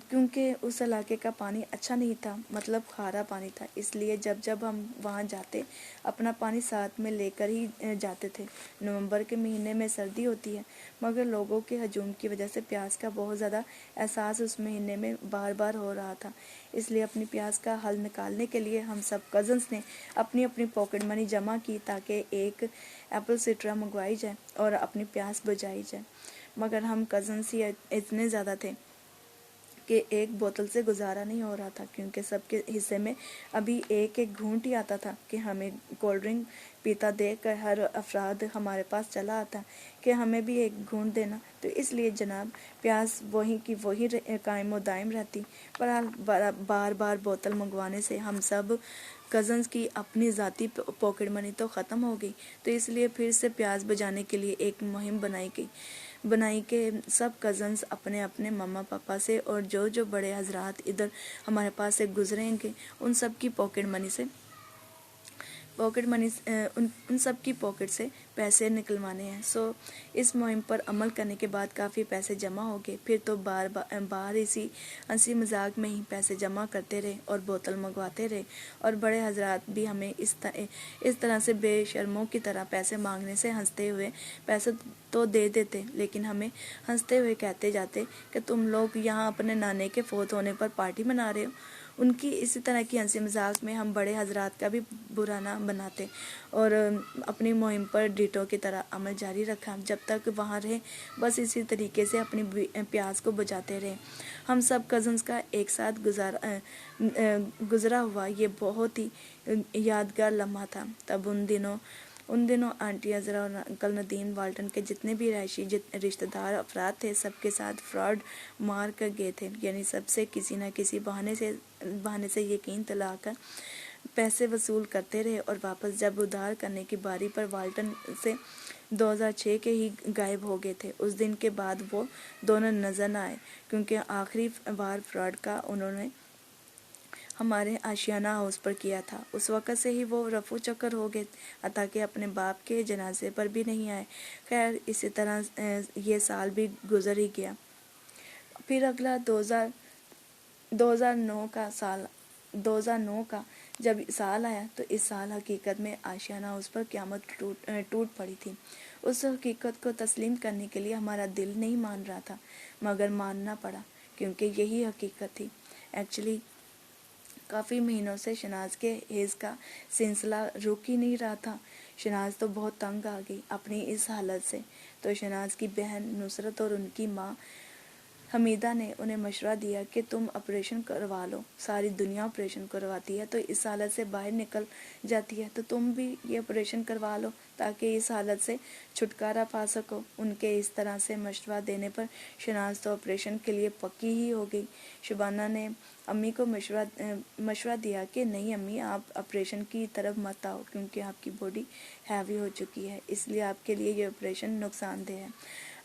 کیونکہ اس علاقے کا پانی اچھا نہیں تھا، مطلب کھارا پانی تھا۔ اس لیے جب ہم وہاں جاتے اپنا پانی ساتھ میں لے کر ہی جاتے تھے۔ نومبر کے مہینے میں سردی ہوتی ہے، مگر لوگوں کے ہجوم کی وجہ سے پیاس کا بہت زیادہ احساس اس مہینے میں بار بار ہو رہا تھا۔ اس لیے اپنی پیاس کا حل نکالنے کے لیے ہم سب کزنس نے اپنی پاکٹ منی جمع کی تاکہ ایک ایپل سٹرا منگوائی جائے اور اپنی پیاس بجھائی جائے، مگر ہم کزنس ہی اتنے زیادہ تھے کہ ایک بوتل سے گزارا نہیں ہو رہا تھا، کیونکہ سب کے حصے میں ابھی ایک گھونٹ ہی آتا تھا کہ ہمیں کولڈ ڈرنک پیتا دیکھ کر ہر افراد ہمارے پاس چلا آتا کہ ہمیں بھی ایک گھونٹ دینا۔ تو اس لیے جناب پیاس وہی کی وہی قائم و دائم رہتی۔ بار بار بوتل منگوانے سے ہم سب کزنس کی اپنی ذاتی پاکٹ منی تو ختم ہو گئی، تو اس لیے پھر سے پیاس بجھانے کے لیے ایک مہم بنائی کہ سب کزنس اپنے ماما پاپا سے اور جو بڑے حضرات ادھر ہمارے پاس سے گزریں گے ان سب کی پاکٹ سے پیسے نکلوانے ہیں۔ اس مہم پر عمل کرنے کے بعد کافی پیسے جمع ہو گئے۔ پھر تو بار اسی ہنسی مذاق میں ہی پیسے جمع کرتے رہے اور بوتل منگواتے رہے، اور بڑے حضرات بھی ہمیں اس طرح سے بے شرموں کی طرح پیسے مانگنے سے ہنستے ہوئے پیسے تو دے دیتے، لیکن ہمیں ہنستے ہوئے کہتے جاتے کہ تم لوگ یہاں اپنے نانے کے فوت ہونے پر پارٹی منا رہے ہو۔ ان کی اسی طرح کی ہنسی مذاق میں ہم بڑے حضرات کا بھی برا نہ بناتے اور اپنی مہم پر ڈیٹو کی طرح عمل جاری رکھا۔ جب تک وہاں رہے بس اسی طریقے سے اپنی پیاس کو بجھاتے رہے۔ ہم سب کزنس کا ایک ساتھ گزرا ہوا یہ بہت ہی یادگار لمحہ تھا۔ تب ان उन दिनों आंटी अजरा और अंकल नदीम वाल्टन के जितने भी रहायशी रिश्तेदार अफराद थे सबके साथ फ्रॉड मार कर गए थे, यानी सबसे किसी न किसी बहाने से यकीन दिलाकर पैसे वसूल करते रहे और वापस जब उधार करने की बारी पर वाल्टन से 2006 के ही गायब हो गए थे। उस दिन के बाद वो दोनों नजर न आए, क्योंकि आखिरी बार फ्रॉड का उन्होंने हमारे आशियाना हाउस पर किया था। उस वक़्त से ही वो रफू चक्कर हो गए, ताकि अपने बाप के जनाजे पर भी नहीं आए। खैर, इसी तरह ये साल भी गुजर ही गया। फिर अगला 2009 का जब साल आया तो इस साल हकीकत में आशियाना हाउस पर क़यामत टूट पड़ी थी। उस हकीकत को तस्लीम करने के लिए हमारा दिल नहीं मान रहा था, मगर मानना पड़ा, क्योंकि यही हकीकत थी। एक्चुअली काफ़ी महीनों से शनाज के हेज़ का सिलसिला रुक ही नहीं रहा था। शनाज तो बहुत तंग आ गई अपनी इस हालत से, तो शनाज की बहन नुसरत और उनकी माँ हमीदा ने उन्हें मशवरा दिया कि तुम ऑपरेशन करवा लो। सारी दुनिया ऑपरेशन करवाती है तो इस हालत से बाहर निकल जाती है, तो तुम भी ये ऑपरेशन करवा लो ताकि इस हालत से छुटकारा पा सको। उनके इस तरह से मशवरा देने पर शनाज तो ऑपरेशन के लिए पक्की ही हो गई। शबाना ने अम्मी को मशवरा दिया कि नहीं अम्मी, आप ऑपरेशन की तरफ मत आओ, क्योंकि आपकी बॉडी हैवी हो चुकी है, इसलिए आपके लिए ये ऑपरेशन नुकसानदेह है।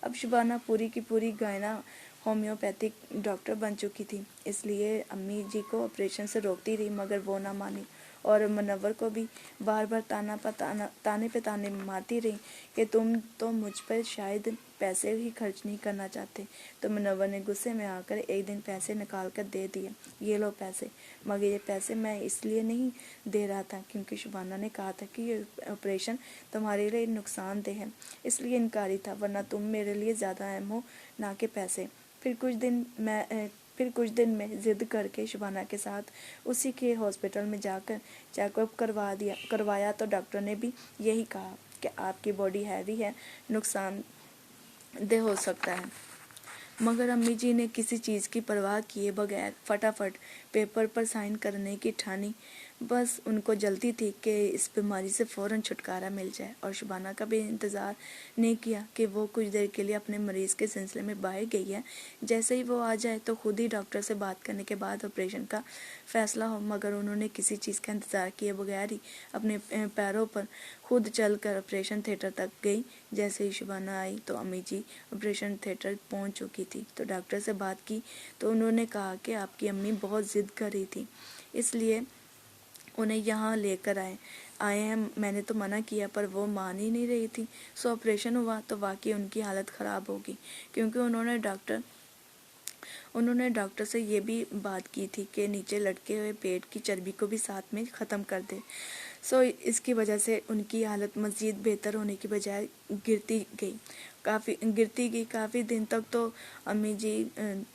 अब शबाना पूरी की पूरी गायना होम्योपैथिक डॉक्टर बन चुकी थी, इसलिए अम्मी जी को ऑपरेशन से रोकती रही, मगर वो ना मानी और मुनव्वर को भी बार बार ताने पे ताने मारती रही कि तुम तो मुझ पर शायद पैसे ही खर्च नहीं करना चाहते। तो मुनव्वर ने गुस्से में आकर एक दिन पैसे निकाल कर दे दिए, ये लो पैसे। मगर ये पैसे मैं इसलिए नहीं दे रहा था क्योंकि शबाना ने कहा था कि ये ऑपरेशन तुम्हारे लिए नुकसानदेह है, इसलिए इनकारी था, वरना तुम मेरे लिए ज़्यादा अहम हो ना कि पैसे। फिर कुछ दिन में ज़िद करके शबाना के साथ उसी के हॉस्पिटल में जाकर चेकअप करवाया तो डॉक्टर ने भी यही कहा कि आपकी बॉडी हैवी है, नुकसानदेह हो सकता है। मगर अम्मी जी ने किसी चीज़ की परवाह किए बगैर फटाफट पेपर पर साइन करने की ठानी। बस उनको जल्दी थी कि इस बीमारी से फ़ौरन छुटकारा मिल जाए, और शबाना का भी इंतज़ार नहीं किया कि वो कुछ देर के लिए अपने मरीज़ के सिलसिले में बाहर गई है। जैसे ही वो आ जाए तो खुद ही डॉक्टर से बात करने के बाद ऑपरेशन का फ़ैसला हो। मगर उन्होंने किसी चीज़ का इंतज़ार किए बगैर ही अपने पैरों पर खुद चल कर ऑपरेशन थिएटर तक गई। जैसे ही शबाना आई तो अम्मी जी ऑपरेशन थिएटर पहुंच चुकी थी। तो डॉक्टर से बात की तो उन्होंने कहा कि आपकी अम्मी बहुत ज़िद कर रही थी, इसलिए उन्हें यहाँ लेकर आए हैं। मैंने तो मना किया पर वो मान ही नहीं रही थी। सो ऑपरेशन हुआ तो वाकई उनकी हालत ख़राब होगी, क्योंकि उन्होंने डॉक्टर से ये भी बात की थी कि नीचे लटके हुए पेट की चर्बी को भी साथ में ख़त्म कर दे। सो इसकी वजह से उनकी हालत मज़ीद बेहतर होने की बजाय गिरती गई। काफ़ी दिन तक तो अम्मी जी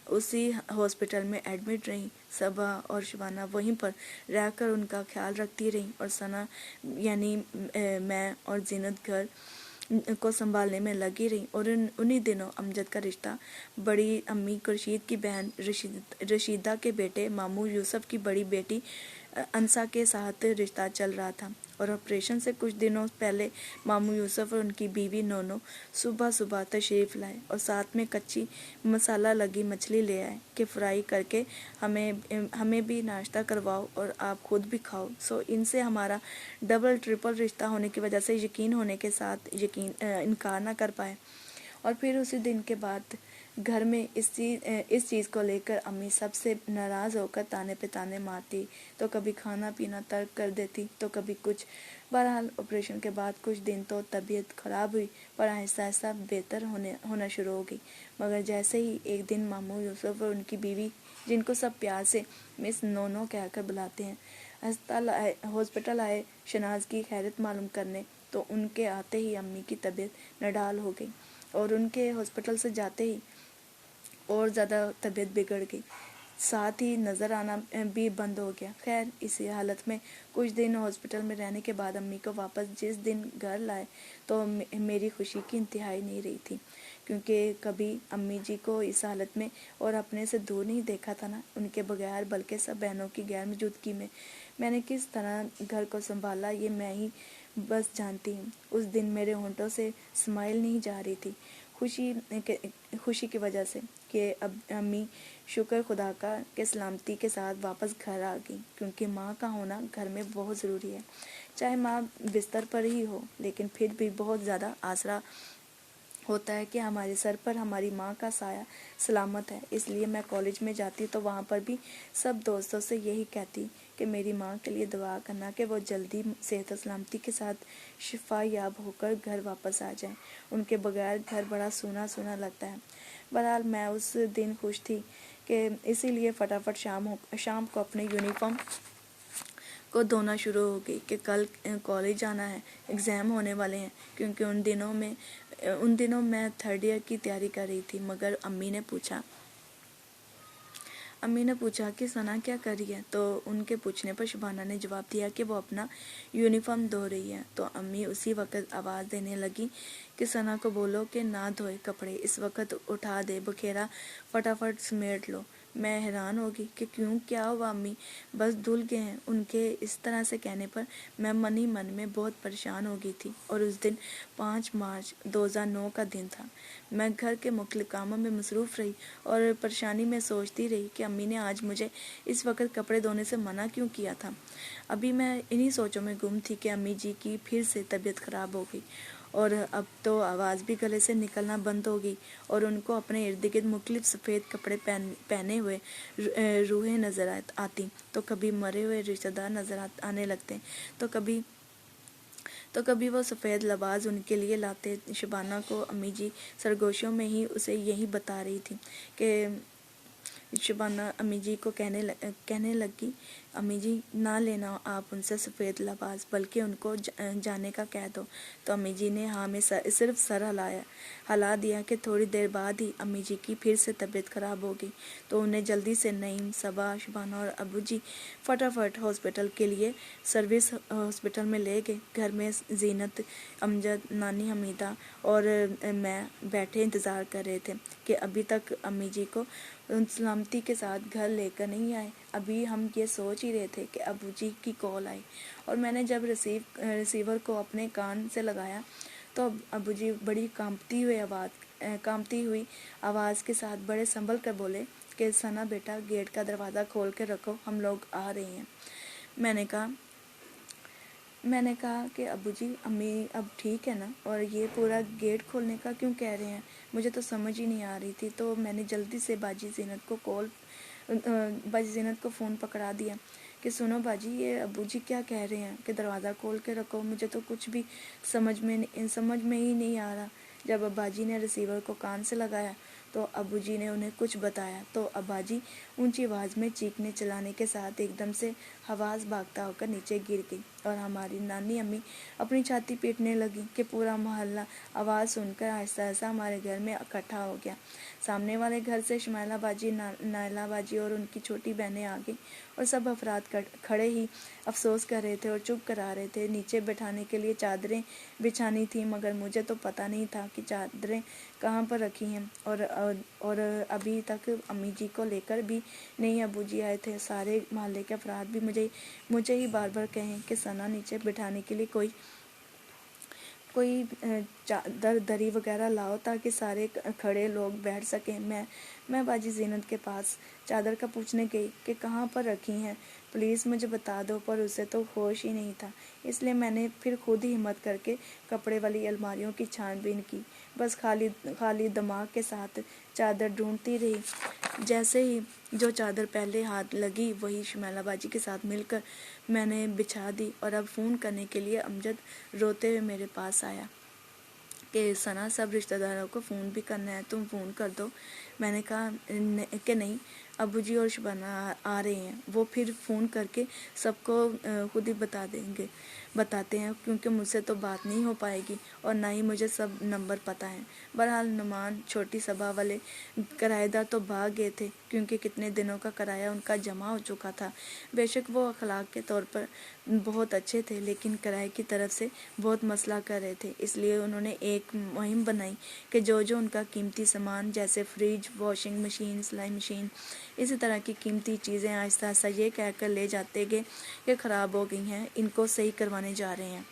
उसी हॉस्पिटल में एडमिट रहीं। सबा और शबाना वहीं पर रहकर उनका ख्याल रखती रहीं, और सना यानी मैं और जीनत घर को संभालने में लगी रही। और उन्हीं दिनों अमजद का रिश्ता बड़ी अम्मी खुर्शीद की बहन रशीदा के बेटे मामू यूसुफ की बड़ी बेटी अंसा के साथ रिश्ता चल रहा था। और ऑपरेशन से कुछ दिनों पहले मामू यूसुफ और उनकी बीवी नोनो सुबह सुबह तशरीफ़ लाए और साथ में कच्ची मसाला लगी मछली ले आए कि फ्राई करके हमें भी नाश्ता करवाओ और आप खुद भी खाओ। सो इनसे हमारा डबल ट्रिपल रिश्ता होने की वजह से यकीन होने के साथ इनकार ना कर पाए। और फिर उसी दिन के बाद घर में इस चीज़ को लेकर अम्मी सबसे नाराज़ होकर ताने पे ताने मारती, तो कभी खाना पीना तर्क कर देती तो कभी कुछ। बहरहाल ऑपरेशन के बाद कुछ दिन तो तबीयत ख़राब हुई, पर आहिस्ता आहिस्ता बेहतर होना शुरू हो गई। मगर जैसे ही एक दिन मामू यूसुफ और उनकी बीवी, जिनको सब प्यार से मिस नोनो कहकर बुलाते हैं, हॉस्पिटल आए शनाज की खैरियत मालूम करने, तो उनके आते ही अम्मी की तबीयत नडाल हो गई और उनके हॉस्पिटल से जाते ही और ज़्यादा तबीयत बिगड़ गई, साथ ही नज़र आना भी बंद हो गया। खैर, इसी हालत में कुछ दिन हॉस्पिटल में रहने के बाद अम्मी को वापस जिस दिन घर लाए तो मेरी खुशी की इंतहाई नहीं रही थी, क्योंकि कभी अम्मी जी को इस हालत में और अपने से दूर नहीं देखा था ना, उनके बगैर, बल्कि सब बहनों की गैर मौजूदगी में। मैंने किस तरह घर को संभाला ये मैं ही बस जानती हूँ उस दिन मेरे होंठों से स्माइल नहीं जा रही थी खुशी की वजह से कि अब अम्मी शुक्र खुदा का कि सलामती के साथ वापस घर आ गई, क्योंकि माँ का होना घर में बहुत ज़रूरी है। चाहे माँ बिस्तर पर ही हो, लेकिन फिर भी बहुत ज़्यादा आसरा होता है कि हमारे सर पर हमारी माँ का साया सलामत है। इसलिए मैं कॉलेज में जाती तो वहाँ पर भी सब दोस्तों से यही कहती कि मेरी माँ के लिए दुआ करना कि वो जल्दी सेहत सलामती के साथ शिफा याब होकर घर वापस आ जाएं। उनके बगैर घर बड़ा सूना सूना लगता है। बहरहाल मैं उस दिन खुश थी कि इसीलिए फटाफट शाम को अपने यूनिफॉर्म को धोना शुरू हो गई कि कल कॉलेज जाना है, एग्ज़ाम होने वाले हैं। क्योंकि उन दिनों मैं थर्ड ईयर की तैयारी कर रही थी। मगर अम्मी ने पूछा कि सना क्या कर रही है, तो उनके पूछने पर शबाना ने जवाब दिया कि वो अपना यूनिफॉर्म धो रही है। तो अम्मी उसी वक्त आवाज़ देने लगी कि सना को बोलो कि ना धोए कपड़े, इस वक्त उठा दे बखेरा फटाफट समेट लो। मैं हैरान होगी कि क्यों, क्या हुआ अम्मी, बस धुल गए हैं। उनके इस तरह से कहने पर मैं मन ही मन में बहुत परेशान हो गई थी। और उस दिन 5 मार्च 2009 का दिन था। मैं घर के मुख्तलिफ कामों में मसरूफ़ रही और परेशानी में सोचती रही कि अम्मी ने आज मुझे इस वक्त कपड़े धोने से मना क्यों किया था। अभी मैं इन्हीं सोचों में गुम थी कि अम्मी जी की फिर से तबीयत ख़राब हो गई और अब तो आवाज़ भी गले से निकलना बंद हो गई और उनको अपने इर्द गिर्द मुख्तलिफ सफ़ेद कपड़े पहने हुए रूहें नज़र आती। तो कभी मरे हुए रिश्तेदार नज़र आने लगते, तो कभी वो सफ़ेद लबास उनके लिए लाते। शबाना को अम्मी जी सरगोशियों में ही उसे यही बता रही थी कि शबाना अम्मी जी को कहने लगी, अम्मी जी ना लेना आप उनसे सफ़ेद लबास, बल्कि उनको जाने का कह दो। तो अम्मी जी ने हाँ में सिर्फ सर हिला दिया कि थोड़ी देर बाद ही अम्मी जी की फिर से तबीयत ख़राब हो गई। तो उन्हें जल्दी से नईम, सबा, शबाना और अबू जी फटाफट हॉस्पिटल के लिए सर्विस हॉस्पिटल में ले गए। घर में जीनत, अमजद, नानी हमीदा और मैं बैठे इंतज़ार कर रहे थे कि अभी तक अम्मी जी को सलामती के साथ घर लेकर नहीं आए। अभी हम ये सोच ही रहे थे कि अबू जी की कॉल आई और मैंने जब रिसीवर को अपने कान से लगाया तो अबू जी बड़ी कांपती हुई आवाज़ के साथ बड़े संभल कर बोले कि सना बेटा, गेट का दरवाज़ा खोल के रखो, हम लोग आ रहे हैं। मैंने कहा कि अबू जी, अम्मी अब ठीक है ना, और ये पूरा गेट खोलने का क्यों कह रहे हैं, मुझे तो समझ ही नहीं आ रही थी। तो मैंने जल्दी से बाजी जीनत को फ़ोन पकड़ा दिया कि सुनो बाजी, ये अबू जी क्या कह रहे हैं कि दरवाज़ा खोल के रखो, मुझे तो कुछ भी समझ में ही नहीं आ रहा। जब अब्बाजी ने रिसीवर को कान से लगाया तो अबू जी ने उन्हें कुछ बताया तो अब्बाजी ऊंची आवाज़ में चीखने चिल्लाने के साथ एकदम से हवास भागता होकर नीचे गिर गई और हमारी नानी अम्मी अपनी छाती पीटने लगी कि पूरा मोहल्ला आवाज़ सुनकर आहिस्ता आहिस्ता हमारे घर में इकट्ठा हो गया। सामने वाले घर से शमाइला बाजी, नायला बाजी और उनकी छोटी बहनें आ गईं और सब अफराद खड़े ही अफसोस कर रहे थे और चुप करा रहे थे। नीचे बैठाने के लिए चादरें बिछानी थी, मगर मुझे तो पता नहीं था कि चादरें कहाँ पर रखी हैं और अभी तक अम्मी जी को लेकर भी नहीं अबू जी आए थे। सारे मोहल्ले के अफराद भी मुझे ही बार बार कहें कि सना नीचे बिठाने के लिए कोई चादर दरी वगैरह लाओ ताकि सारे खड़े लोग बैठ सकें। मैं बाजी जीनत के पास चादर का पूछने गई कि कहाँ पर रखी हैं, प्लीज़ मुझे बता दो, पर उसे तो होश ही नहीं था। इसलिए मैंने फिर खुद ही हिम्मत करके कपड़े वाली अलमारियों की छानबीन की, बस खाली दिमाग के साथ चादर ढूंढती रही। जैसे ही जो चादर पहले हाथ लगी वही शमाइला बाजी के साथ मिलकर मैंने बिछा दी और अब फ़ोन करने के लिए अमजद रोते हुए मेरे पास आया कि सना, सब रिश्तेदारों को फ़ोन भी करना है, तुम फ़ोन कर दो। मैंने कहा कि नहीं, अबू जी और शबाना आ रहे हैं, वो फिर फ़ोन करके सबको खुद ही बताते हैं, क्योंकि मुझसे तो बात नहीं हो पाएगी और ना ही मुझे सब नंबर पता है। बहरहाल नुमान, छोटी सभा वाले किराएदार तो भाग गए थे क्योंकि कितने दिनों का किराया उनका जमा हो चुका था। बेशक वो अखलाक के तौर पर बहुत अच्छे थे, लेकिन किराए की तरफ से बहुत मसला कर रहे थे। इसलिए उन्होंने एक मुहिम बनाई कि जो उनका कीमती सामान जैसे फ्रिज, वॉशिंग मशीन, सिलाई मशीन, इसी तरह की कीमती चीज़ें आहिस्ता आहिस्ता ये कहकर ले जाते गए कि ख़राब हो गई हैं, इनको सही करवाने जा रहे हैं।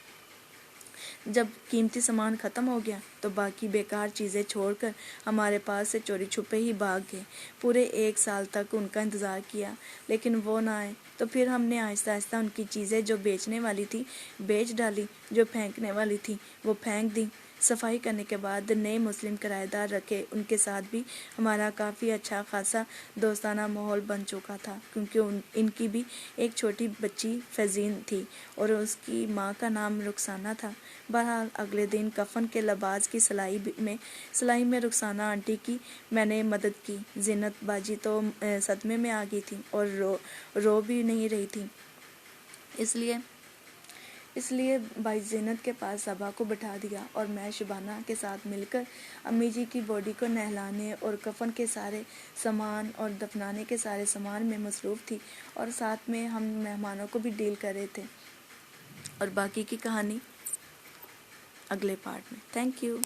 جب قیمتی سامان ختم ہو گیا تو باقی بیکار چیزیں چھوڑ کر ہمارے پاس سے چوری چھپے ہی بھاگ گئے۔ پورے 1 سال تک ان کا انتظار کیا لیکن وہ نہ آئے، تو پھر ہم نے آہستہ آہستہ ان کی چیزیں جو بیچنے والی تھی بیچ ڈالی، جو پھینکنے والی تھی وہ پھینک دی۔ صفائی کرنے کے بعد نئے مسلم کرایہ دار رکھے، ان کے ساتھ بھی ہمارا کافی اچھا خاصا دوستانہ ماحول بن چکا تھا، کیونکہ ان کی بھی ایک چھوٹی بچی فیزین تھی اور اس کی ماں کا نام رخسانہ تھا۔ بہرحال اگلے دن کفن کے لباس کی سلائی میں رخسانہ آنٹی کی میں نے مدد کی۔ زینت باجی تو صدمے میں آ گئی تھی اور رو بھی نہیں رہی تھی۔ اس لیے بھائی زینت کے پاس صبا کو بٹھا دیا اور میں شبانہ کے ساتھ مل کر امی جی کی باڈی کو نہلانے اور کفن کے سارے سامان اور دفنانے کے سارے سامان میں مصروف تھی، اور ساتھ میں ہم مہمانوں کو بھی ڈیل کر رہے تھے۔ اور باقی کی کہانی اگلے پارٹ میں۔ Thank you.